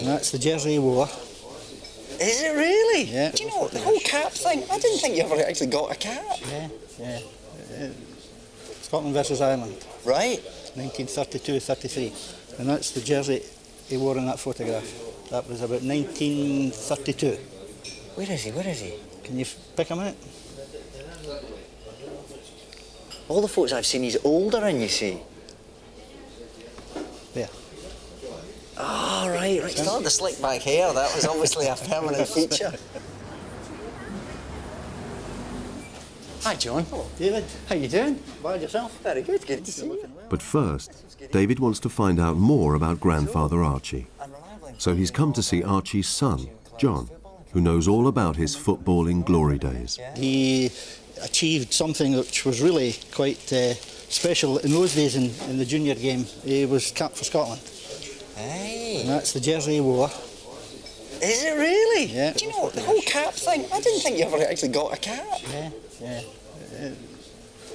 that's the jersey he wore. Is it really? Yeah. Do you know, the whole cap thing, I didn't think you ever actually got a cap. Yeah. Scotland versus Ireland. Right. 1932-33. And that's the jersey he wore in that photograph. That was about 1932. Where is he? Can you pick him out? All the photos I've seen, he's older in, you see. There. Oh, right. Still had the slick back hair. That was obviously a permanent feature. Hi, John. Hello, David. How you doing? Bad yourself? Very good. Good to see you. But first, David wants to find out more about grandfather Archie. So he's come to see Archie's son, John, who knows all about his footballing glory days. He achieved something which was really quite special in those days in the junior game. He was capped for Scotland. Hey. And that's the jersey he wore. Is it really? Yeah. Do you know, the whole cap thing, I didn't think you ever actually got a cap. Yeah.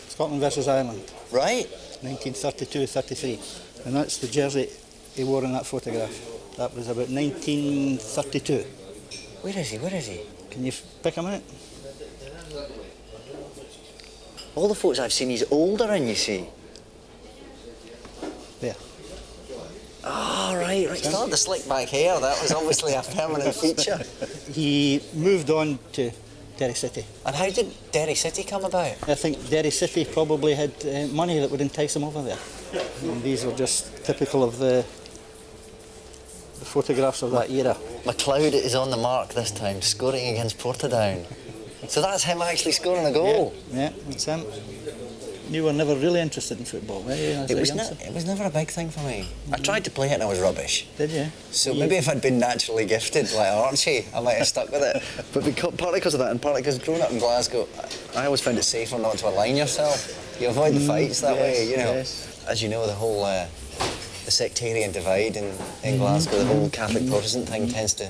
Scotland versus Ireland. Right. 1932-33. And that's the jersey he wore in that photograph. That was about 1932. Where is he? Can you pick him out? All the photos I've seen, he's older in, you see. There. Oh, right. Still had the slick back hair. That was obviously a permanent feature. He moved on to Derry City. And how did Derry City come about? I think Derry City probably had money that would entice him over there. And these were just typical of the photographs of that era. McLeod is on the mark this time, scoring against Portadown. So that's him actually scoring a goal? Yeah, it's him. You were never really interested in football, were you? It was never a big thing for me. I tried to play it and I was rubbish. Did you? So maybe if I'd been naturally gifted like Archie, I might have stuck with it. But partly because of that, and partly because growing up in Glasgow, I always found it safer not to align yourself. You avoid the fights that way, you know. Yes. As you know, the whole the sectarian divide in Glasgow, the whole Catholic Protestant thing tends to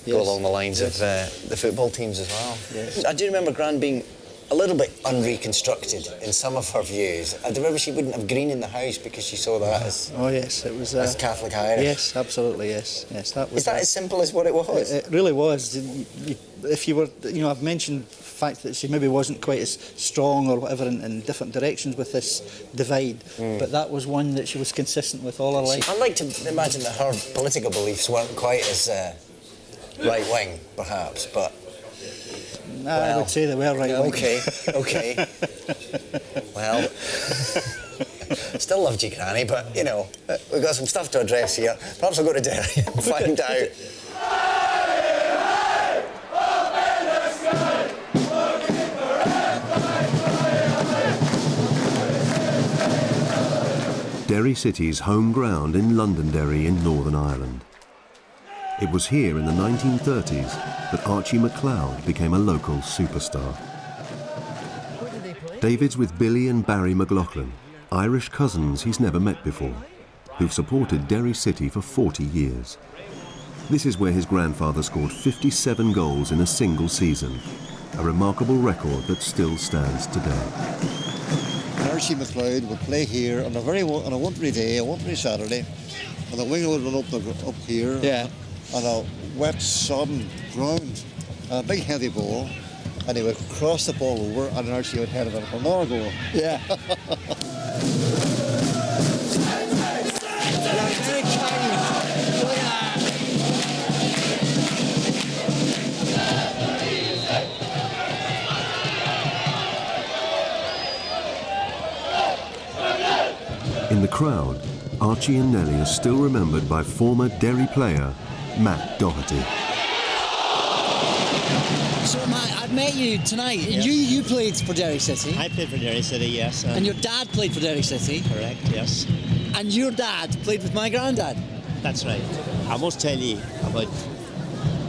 go along the lines of the football teams as well. Yes. I do remember Gran being a little bit unreconstructed in some of her views. I remember she wouldn't have green in the house because she saw that as it was as Catholic Irish. Yes, absolutely, yes. That was. Is that as simple as what it was? It really was. If you were, I've mentioned the fact that she maybe wasn't quite as strong or whatever in different directions with this divide, but that was one that she was consistent with all her life. I'd like to imagine that her political beliefs weren't quite as right-wing, perhaps, but... I would say they were right-wing. Okay. Well, still loved you, Granny, but, we've got some stuff to address here. Perhaps I'll go to Derry and find out. Derry City's home ground in Londonderry in Northern Ireland. It was here in the 1930s that Archie McLeod became a local superstar. David's with Billy and Barry McLaughlin, Irish cousins he's never met before, who've supported Derry City for 40 years. This is where his grandfather scored 57 goals in a single season, a remarkable record that still stands today. Archie McLeod would play here on a wintry day, a wintry Saturday, and the winger would run up here on a wet, sodden ground, and a big heavy ball, and he would cross the ball over, and Archie would head it up for another goal. Yeah. In the crowd, Archie and Nellie are still remembered by former Derry player Matt Doherty. So Matt, I've met you tonight, and you played for Derry City. I played for Derry City, yes. And your dad played for Derry City. Correct, yes. And your dad played with my granddad. That's right. I must tell you about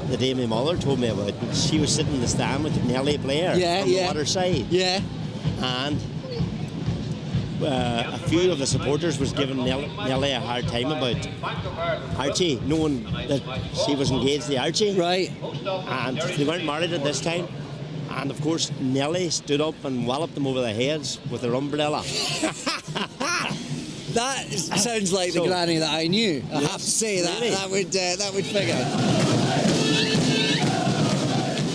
the day my mother told me about. She was sitting in the stand with Nellie Blair on the other side. Yeah. And a few of the supporters was giving Nellie a hard time about Archie, knowing that she was engaged to Archie. Right. And they weren't married at this time. And of course, Nellie stood up and walloped them over the heads with her umbrella. That sounds like the granny that I knew. I have to say really? that would figure.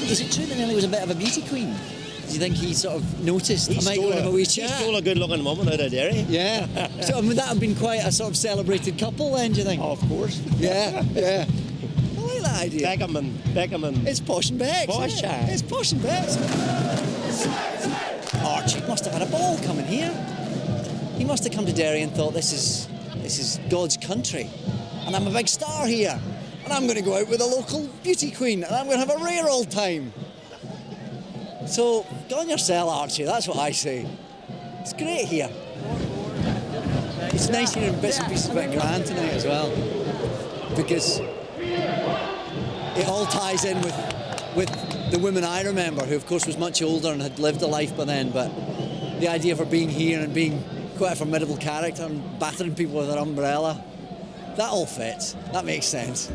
Is it true that Nellie was a bit of a beauty queen? Do you think he sort of noticed? I might go and have a wee chat. He stole a good-looking woman out of Derry. Yeah. So would that have been quite a sort of celebrated couple then, do you think? Oh, of course. Yeah, yeah. I like that idea. Beckham and... It's Posh and Bex. Posh, isn't it? aye. It's Posh and Bex. Archie must have had a ball coming here. He must have come to Derry and thought, this is God's country, and I'm a big star here, and I'm going to go out with a local beauty queen, and I'm going to have a rare old time. So, go on your cell, Archie, that's what I say. It's great here. It's nice hearing bits and pieces about Gran tonight as well, because it all ties in with the women I remember, who of course was much older and had lived a life by then, but the idea of her being here and being quite a formidable character and battering people with her umbrella, that all fits. That makes sense.